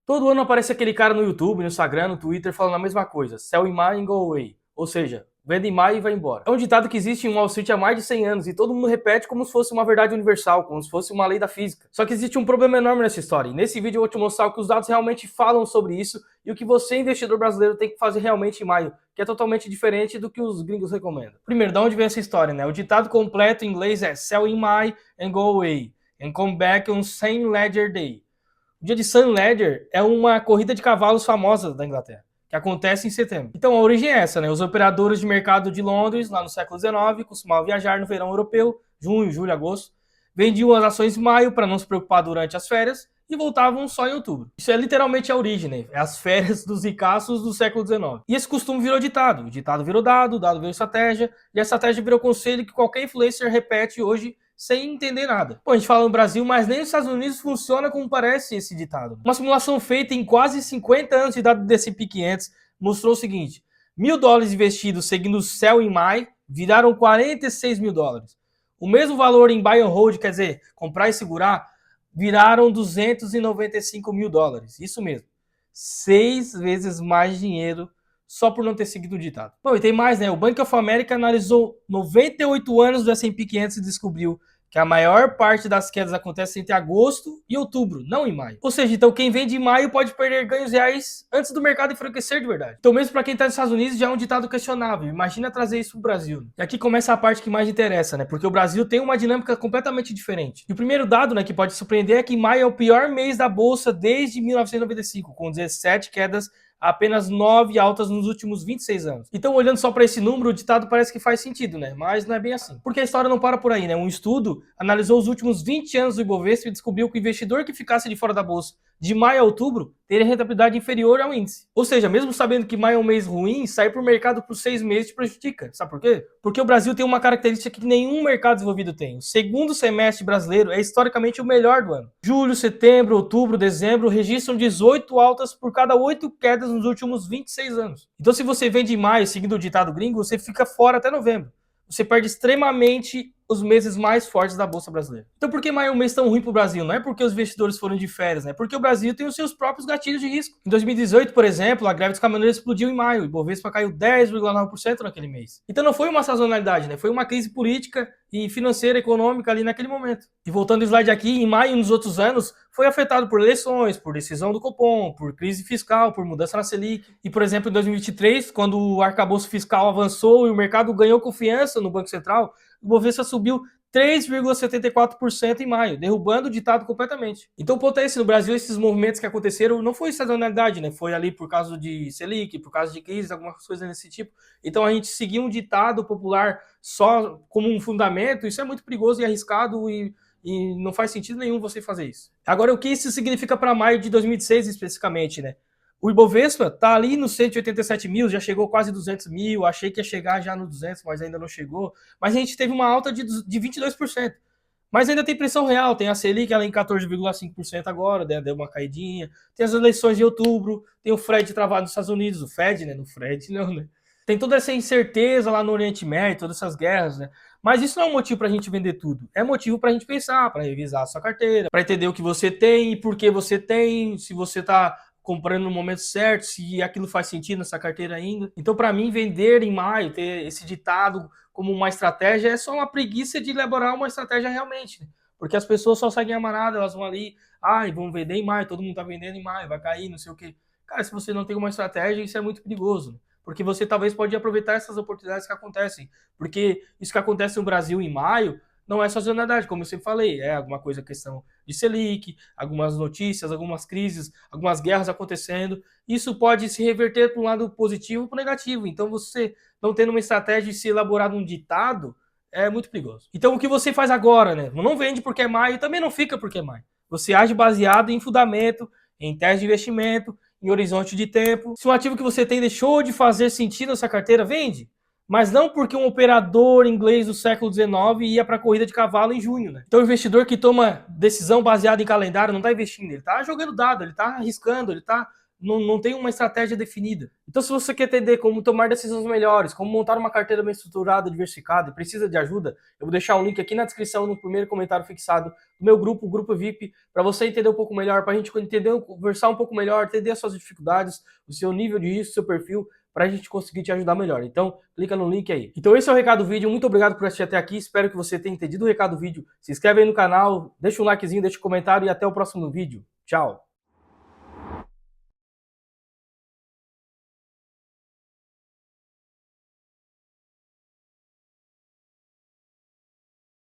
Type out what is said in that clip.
Todo ano aparece aquele cara no YouTube, no Instagram, no Twitter falando a mesma coisa. Sell in May and go away. Ou seja, venda em maio e vai embora. É um ditado que existe em Wall Street há mais de 100 anos e todo mundo repete como se fosse uma verdade universal, como se fosse uma lei da física. Só que existe um problema enorme nessa história. E nesse vídeo eu vou te mostrar o que os dados realmente falam sobre isso e o que você, investidor brasileiro, tem que fazer realmente em maio, que é totalmente diferente do que os gringos recomendam. Primeiro, de onde vem essa história, né? O ditado completo em inglês é Sell in May and go away and come back on same ledger day. O dia de Sun Ledger é uma corrida de cavalos famosa da Inglaterra, que acontece em setembro. Então a origem é essa, né? Os operadores de mercado de Londres, lá no século XIX, costumavam viajar no verão europeu, junho, julho, agosto, vendiam as ações em maio para não se preocupar durante as férias e voltavam só em outubro. Isso é literalmente a origem, né? É as férias dos ricaços do século XIX. E esse costume virou ditado. O ditado virou dado, o dado virou estratégia, e a estratégia virou conselho que qualquer influencer repete hoje sem entender nada. Pô, a gente fala no Brasil, mas nem nos Estados Unidos funciona como parece esse ditado. Uma simulação feita em quase 50 anos de dado do S&P 500 mostrou o seguinte: $1.000 investidos seguindo o Sell in May viraram $46 mil. O mesmo valor em buy and hold, quer dizer, comprar e segurar, viraram $295 mil. Isso mesmo. 6 vezes mais dinheiro só por não ter seguido o ditado. Bom, e tem mais, né? O Bank of America analisou 98 anos do S&P 500 e descobriu que a maior parte das quedas acontece entre agosto e outubro, não em maio. Ou seja, então quem vende em maio pode perder ganhos reais antes do mercado enfraquecer de verdade. Então mesmo para quem está nos Estados Unidos já é um ditado questionável. Imagina trazer isso para o Brasil. E aqui começa a parte que mais interessa, né? Porque o Brasil tem uma dinâmica completamente diferente. E o primeiro dado, né, que pode surpreender é que maio é o pior mês da bolsa desde 1995, com 17 quedas, apenas 9 altas nos últimos 26 anos. Então, olhando só para esse número, o ditado parece que faz sentido, né? Mas não é bem assim. Porque a história não para por aí, né? Um estudo analisou os últimos 20 anos do Ibovespa e descobriu que o investidor que ficasse de fora da bolsa de maio a outubro teria rentabilidade inferior ao índice. Ou seja, mesmo sabendo que maio é um mês ruim, sair para o mercado por 6 meses te prejudica. Sabe por quê? Porque o Brasil tem uma característica que nenhum mercado desenvolvido tem. O segundo semestre brasileiro é historicamente o melhor do ano. Julho, setembro, outubro, dezembro registram 18 altas por cada 8 quedas nos últimos 26 anos. Então, se você vende em maio, seguindo o ditado gringo, você fica fora até novembro. Você perde extremamente os meses mais fortes da Bolsa Brasileira. Então por que maio é um mês tão ruim para o Brasil? Não é porque os investidores foram de férias, né? Porque o Brasil tem os seus próprios gatilhos de risco. Em 2018, por exemplo, a greve dos caminhoneiros explodiu em maio, e o Ibovespa caiu 10,9% naquele mês. Então não foi uma sazonalidade, né? Foi uma crise política e financeira, econômica ali naquele momento. E voltando ao slide aqui, em maio e nos outros anos, foi afetado por eleições, por decisão do Copom, por crise fiscal, por mudança na Selic. E, por exemplo, em 2023, quando o arcabouço fiscal avançou e o mercado ganhou confiança no Banco Central, o Bovespa subiu 3,74% em maio, derrubando o ditado completamente. Então o ponto é esse: no Brasil esses movimentos que aconteceram não foi sazonalidade, né? Foi ali por causa de Selic, por causa de crise, algumas coisas desse tipo. Então a gente seguir um ditado popular só como um fundamento, isso é muito perigoso e arriscado e não faz sentido nenhum você fazer isso. Agora, o que isso significa para maio de 2006 especificamente, né? O Ibovespa tá ali nos 187 mil, já chegou quase 200 mil, achei que ia chegar já no 200, mas ainda não chegou. Mas a gente teve uma alta de 22%. Mas ainda tem pressão real, tem a Selic ela em 14,5% agora, deu uma caidinha. Tem as eleições de outubro, tem o Fed travado nos Estados Unidos, o Fed, né? No Fred não, né? Tem toda essa incerteza lá no Oriente Médio, todas essas guerras, né? Mas isso não é um motivo para a gente vender tudo. É motivo para a gente pensar, para revisar a sua carteira, para entender o que você tem e por que você tem, se você está comprando no momento certo, se aquilo faz sentido nessa carteira ainda. Então, para mim, vender em maio, ter esse ditado como uma estratégia, é só uma preguiça de elaborar uma estratégia realmente, né? Porque as pessoas só seguem a manada, elas vão ali, vão vender em maio, todo mundo tá vendendo em maio, vai cair, não sei o quê. Cara, se você não tem uma estratégia, isso é muito perigoso, né? Porque você talvez pode aproveitar essas oportunidades que acontecem. Porque isso que acontece no Brasil em maio não é sazonalidade, como eu sempre falei, é alguma coisa, questão de Selic, algumas notícias, algumas crises, algumas guerras acontecendo. Isso pode se reverter para um lado positivo ou para o negativo. Então você não tendo uma estratégia e se elaborar um ditado é muito perigoso. Então o que você faz agora, né? Não vende porque é maio e também não fica porque é maio. Você age baseado em fundamento, em tese de investimento, em horizonte de tempo. Se o ativo que você tem deixou de fazer sentido nessa carteira, vende. Mas não porque um operador inglês do século XIX ia para a corrida de cavalo em junho, né? Então o investidor que toma decisão baseada em calendário não está investindo, ele está jogando dado, ele está arriscando, ele está não tem uma estratégia definida. Então, se você quer entender como tomar decisões melhores, como montar uma carteira bem estruturada, diversificada e precisa de ajuda, eu vou deixar um link aqui na descrição, no primeiro comentário fixado do meu grupo, o Grupo VIP, para você entender um pouco melhor, para a gente entender, conversar um pouco melhor, entender as suas dificuldades, o seu nível de risco, o seu perfil, para a gente conseguir te ajudar melhor. Então, clica no link aí. Então, esse é o recado do vídeo. Muito obrigado por assistir até aqui. Espero que você tenha entendido o recado do vídeo. Se inscreve aí no canal, deixa um likezinho, deixa um comentário e até o próximo vídeo. Tchau!